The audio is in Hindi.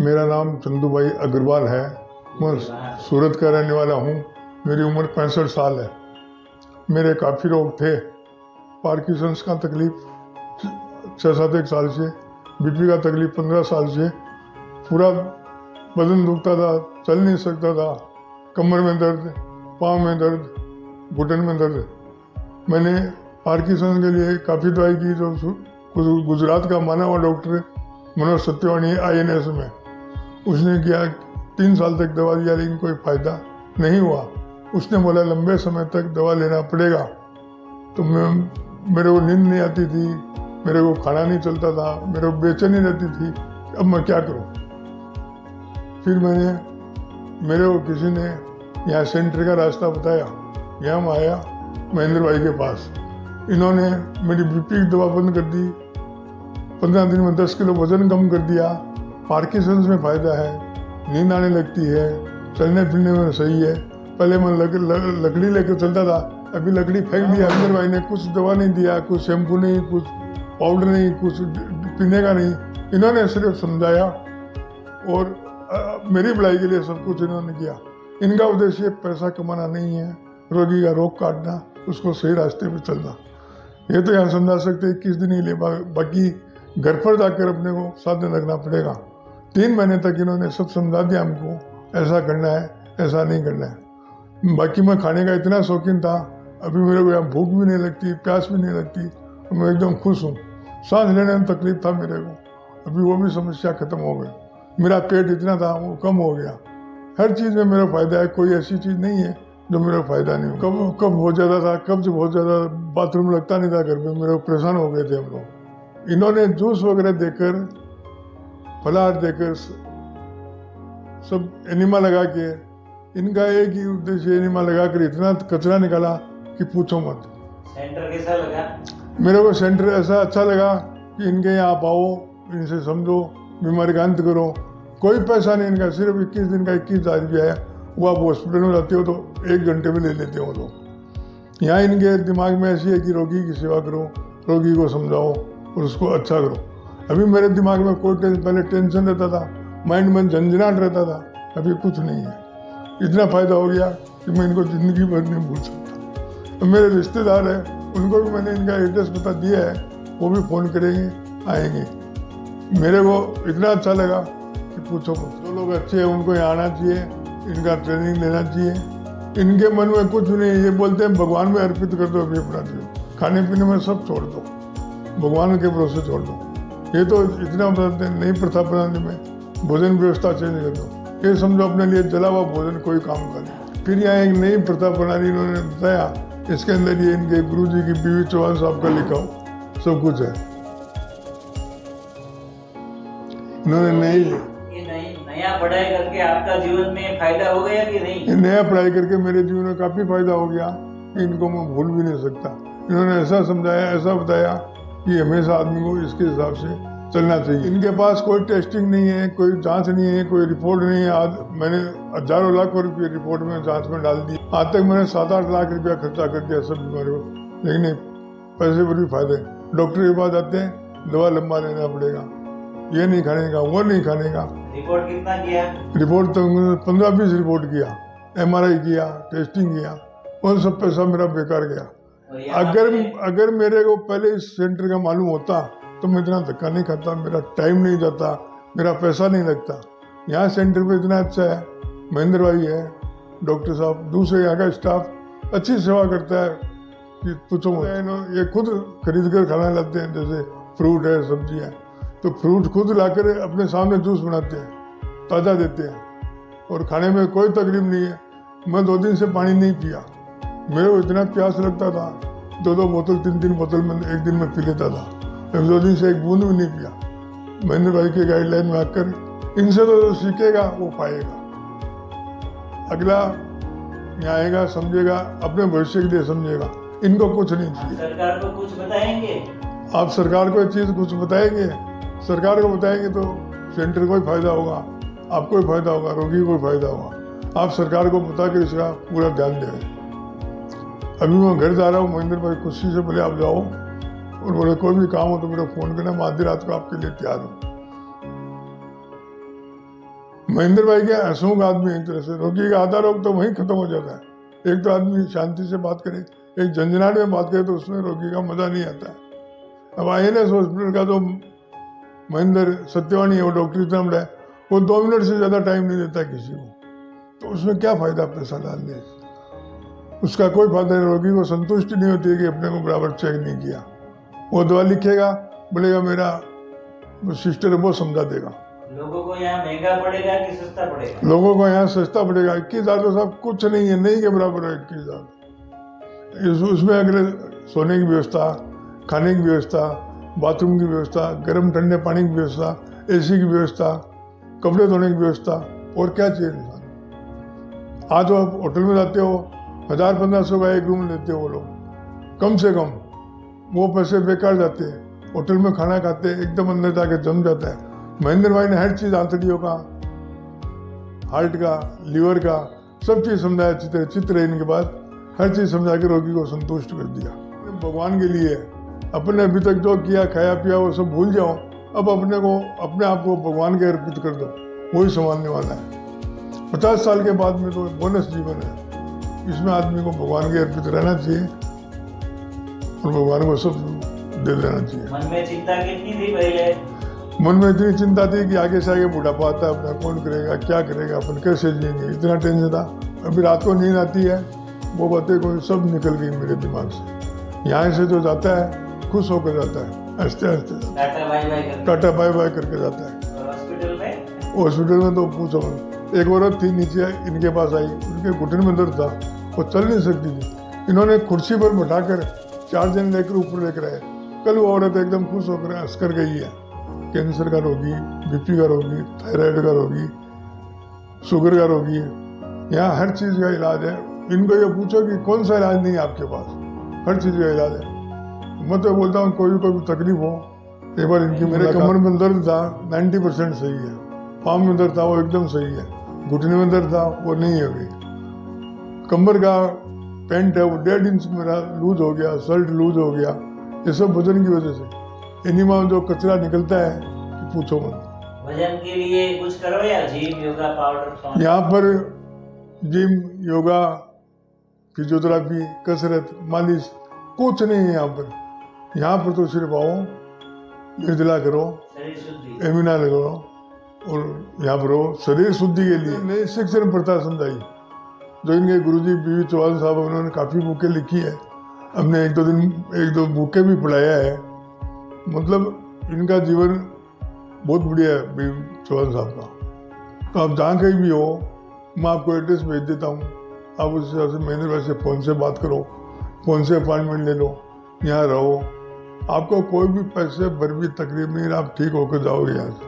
मेरा नाम चंदू भाई अग्रवाल है। मैं सूरत का रहने वाला हूँ। मेरी उम्र 65 साल है। मेरे काफ़ी रोग थे। पार्किंसंस का तकलीफ 6-7 साल से, बीपी का तकलीफ 15 साल से, पूरा बदन दुखता था, चल नहीं सकता था, कमर में दर्द, पाँव में दर्द, घुटन में दर्द। मैंने पार्किंसंस के लिए काफ़ी दवाई की। तो गुजरात का माना हुआ डॉक्टर मनोज सत्यवाणी INS में, उसने किया 3 साल तक दवा दिया, लेकिन कोई फ़ायदा नहीं हुआ। उसने बोला लंबे समय तक दवा लेना पड़ेगा। तो मेरे को नींद नहीं आती थी, मेरे को खाना नहीं चलता था, मेरे को बेचैनी रहती थी। अब मैं क्या करूं? फिर मेरे को किसी ने यहाँ सेंटर का रास्ता बताया। यहाँ मैं आया महेंद्र भाई के पास। इन्होंने मेरी बीपी की दवा बंद कर दी। 15 दिन में 10 किलो वजन कम कर दिया। पार्किंसंस में फ़ायदा है, नींद आने लगती है, चलने फिरने में सही है। पहले मैं लकड़ी लेकर चलता था, अभी लकड़ी फेंक दिया। महेंद्र भाई ने कुछ दवा नहीं दिया, कुछ शैम्पू नहीं, कुछ पाउडर नहीं, कुछ पीने का नहीं। इन्होंने सिर्फ समझाया और मेरी भलाई के लिए सब कुछ इन्होंने किया। इनका उद्देश्य पैसा कमाना नहीं है, रोगी का रोग काटना, उसको सही रास्ते पर चलना। ये तो यहाँ समझा सकते 21 दिन ही ले, बाकी घर पर जाकर अपने को साधन रखना पड़ेगा। 3 महीने तक इन्होंने सब समझा दिया हमको, ऐसा करना है, ऐसा नहीं करना है। बाकी मैं खाने का इतना शौकीन था, अभी मेरे को यहाँ भूख भी नहीं लगती, प्यास भी नहीं लगती, तो मैं एकदम खुश हूँ। सांस लेने में तकलीफ था मेरे को, अभी वो भी समस्या खत्म हो गई। मेरा पेट इतना था वो कम हो गया। हर चीज़ में मेरा फ़ायदा है, कोई ऐसी चीज़ नहीं है जो मेरा फ़ायदा नहीं हो। कब हो जाता था, कब्ज बहुत ज़्यादा, बाथरूम लगता नहीं था घर में, मेरे को परेशान हो गए थे हम लोग। इन्होंने जूस वगैरह देकर, फलाहार देकर, सब एनिमा लगा के, इनका एक ही उद्देश्य एनिमा लगाकर इतना कचरा निकाला कि पूछो मत। सेंटर कैसा लगा? मेरे को सेंटर ऐसा अच्छा लगा कि इनके यहाँ आप आओ, इनसे समझो, बीमारी का अंत करो। कोई पैसा नहीं इनका, सिर्फ 21 दिन का 21,000 रुपया है। वो आप हॉस्पिटल में जाते हो तो 1 घंटे में ले लेते हो लोग। यहाँ इनके दिमाग में ऐसी है कि रोगी की सेवा करो, रोगी को समझाओ और उसको अच्छा करो। अभी मेरे दिमाग में कोई पहले टेंशन रहता था, माइंड में झंझनाट रहता था, अभी कुछ नहीं है। इतना फ़ायदा हो गया कि मैं इनको ज़िंदगी भर नहीं भूल सकता। तो मेरे रिश्तेदार हैं, उनको भी मैंने इनका एड्रेस बता दिया है, वो भी फ़ोन करेंगे, आएंगे। मेरे को इतना अच्छा लगा कि पूछो मत। जो लोग अच्छे हैं उनको यहाँ आना चाहिए, इनका ट्रेनिंग लेना चाहिए। इनके मन में कुछ नहीं, ये बोलते हैं भगवान में अर्पित कर दो अभी अपना जीवन, खाने पीने में सब छोड़ दो, भगवान के भरोसे छोड़ दो। ये तो इतना बताते हैं नई प्रथा प्रणाली में भोजन व्यवस्था चेंज कर दो। ये समझो अपने लिए जला हुआ भोजन कोई काम का नहीं। फिर यहाँ एक नई प्रथा प्रणाली इन्होंने बताया, इसके अंदर ये इनके गुरुजी की बीवी चौहान साहब का लिखा हो सब कुछ है। इन्होंने नया पढ़ाई करके आपका जीवन में फायदा हो गया कि नहीं? नया पढ़ाई करके मेरे जीवन में काफ़ी फायदा हो गया, इनको मैं भूल भी नहीं सकता। इन्होंने ऐसा समझाया, ऐसा बताया कि हमेशा आदमी को इसके हिसाब से चलना चाहिए। इनके पास कोई टेस्टिंग नहीं है, कोई जांच नहीं है, कोई रिपोर्ट नहीं है। आज मैंने हजारों लाखों रुपये रिपोर्ट में जांच में डाल दी। आज तक मैंने 7-8 लाख रुपया खर्चा कर दिया सब बीमारियों को, लेकिन नहीं, पैसे पर भी फायदे। डॉक्टर के पास आते हैं, दवा लंबा लेना पड़ेगा, ये नहीं खाने का, वो नहीं खाने का। रिपोर्ट कितना किया? रिपोर्ट तो 15-20 रिपोर्ट किया, MRI किया, टेस्टिंग किया, उन सब पैसा मेरा बेकार गया। अगर मेरे को पहले इस सेंटर का मालूम होता तो मैं इतना धक्का नहीं खाता, मेरा टाइम नहीं जाता, मेरा पैसा नहीं लगता। यहाँ सेंटर पे इतना अच्छा है, महेंद्र भाई है, डॉक्टर साहब, दूसरे यहाँ का स्टाफ अच्छी सेवा करता है कि पूछो मत। ये खुद खरीद कर खाना लाते हैं, जैसे फ्रूट है, सब्जी है, तो फ्रूट खुद लाकर अपने सामने जूस बनाते हैं, ताज़ा देते हैं और खाने में कोई तकलीफ नहीं है। मैं 2 दिन से पानी नहीं पिया, मेरे को इतना प्यास लगता था, 2-2 बोतल 3-3 बोतल में एक दिन में पी लेता था। मैं 2 दिन से एक बूंद भी नहीं पिया। महेंद्र भाई के गाइडलाइन में आकर इनसे तो सीखेगा वो पाएगा। अगला यहाँ आएगा, समझेगा, अपने भविष्य के लिए समझेगा। इनको कुछ नहीं चाहिए। सरकार को कुछ बताएंगे? आप सरकार को एक चीज़ कुछ बताएंगे? सरकार को बताएंगे तो सेंटर को ही फायदा होगा, आपको ही फायदा होगा, रोगी को ही फायदा होगा। आप सरकार को बता कर इसका पूरा ध्यान दें। अभी मैं घर जा रहा हूँ, महेंद्र भाई खुशी से बोले आप जाओ, और बोले कोई भी काम हो तो मेरा फ़ोन करना, मैं आधी रात को आपके लिए तैयार हूँ। महेंद्र भाई के हंसूक आदमी एक तरह से, रोगी का आधा रोग तो वहीं खत्म हो जाता है। एक तो आदमी शांति से बात करे, एक झंझनाट में बात करे तो उसमें रोगी का मजा नहीं आता है। अब INS हॉस्पिटल का तो महेंद्र सत्यवाणी है, वो डॉक्टर इतना बड़ा है, वो 2 मिनट से ज्यादा टाइम नहीं देता किसी को, तो उसमें क्या फायदा पैसा डालने से, उसका कोई फायदा नहीं। रोगी को संतुष्टि नहीं होती है कि अपने को बराबर चेक नहीं किया। वो दवा लिखेगा, बोलेगा मेरा सिस्टर है वो समझा देगा। लोगों को यहाँ महंगा पड़ेगा कि सस्ता पड़ेगा? लोगों को यहाँ सस्ता पड़ेगा। 21,000 तो सब कुछ नहीं है, नहीं के बराबर है 21,000। उसमें अगले सोने की व्यवस्था, खाने की व्यवस्था, बाथरूम की व्यवस्था, गर्म ठंडे पानी की व्यवस्था, AC की व्यवस्था, कपड़े धोने की व्यवस्था, और क्या चाहिए इंसान। आज आप होटल में जाते हो, 1000-1500 का एक रूम लेते हो वो लोग, कम से कम वो पैसे बेकार जाते हैं। होटल में खाना खाते हैं, एकदम अंदर जाके जम जाता है। महेंद्र भाई ने हर चीज, आंतड़ियों का, हार्ट का, लीवर का, सब चीज समझाया। चित्र इनके बाद हर चीज समझा के रोगी को संतुष्ट कर दिया। भगवान के लिए अपने अभी तक जो किया, खाया पिया, वो सब भूल जाओ। अब अपने आप को भगवान के अर्पित कर दो, वही संभालने वाला है। 50 साल के बाद में तो बोनस जीवन है, इसमें आदमी को भगवान के अर्पित रहना चाहिए और भगवान को सब दे देना चाहिए। मन में चिंता कितनी थी पहले? मन में इतनी चिंता थी कि आगे से आगे बुढ़ापा आता है, अपना कौन करेगा, क्या करेगा, अपन कैसे जिएंगे, इतना टेंशन था। अभी रात को नींद आती है, वो बातें कोई सब निकल गई मेरे दिमाग से। यहाँ से जो जाता है खुश होकर जाता है, हंसते हंसते टाटा बाय बाय करके जाता है। हॉस्पिटल में तो पूछो, एक औरत थी नीचे इनके पास आई, उनके घुटने में दर्द था, वो चल नहीं सकती थी। इन्होंने कुर्सी पर बैठाकर 4 जन लेकर ऊपर लेकर आए। कल वो औरत एकदम खुश होकर हंसकर गई है। कैंसर का रोगी, BP का रोगी, थायराइड का रोगी, शुगर का रोगी, यहाँ हर चीज का इलाज है। इनको ये पूछो कि कौन सा इलाज नहीं है आपके पास, हर चीज का इलाज है। मैं तो बोलता हूँ कोई भी तकलीफ हो, एक बार इनकी, मेरे कमर में दर्द था 90% सही है, पाँव में दर्द था वो एकदम सही है, घुटने में दर्द था वो नहीं है अभी, कमर का पेंट है वो 1.5 इंच मेरा लूज हो गया, शर्ट लूज हो गया, ये सब वजन की वजह से। एनिमा में जो कचरा निकलता है पूछो मत। वजन के लिए कुछ करो या जिम, योगा, पाउडर? यहाँ पर जिम, योगा, फिजियोथेरेपी, कसरत, मालिश कुछ नहीं है यहाँ पर। यहाँ पर तो सिर्फ आओ, निर्जला करो, एमिना लगाओ और यहाँ पर हो शरीर शुद्धि के लिए। नई शिक्षण प्रथा समझाई जो इनके गुरुजी BV चौहान साहब, उन्होंने काफ़ी बुकें लिखी है। हमने एक दो बुकें भी पढ़ाया है। मतलब इनका जीवन बहुत बढ़िया है BV चौहान साहब का। तो आप जहाँ कहीं भी हो, मैं आपको एड्रेस भेज देता हूँ, आप उस हिसाब से महेंद्र भाई से फ़ोन से बात करो, फ़ोन से अपॉइंटमेंट ले लो, यहाँ रहो, आपको कोई भी पैसे भर भी तकलीफ नहीं, आप ठीक होकर जाओगे यहाँ से।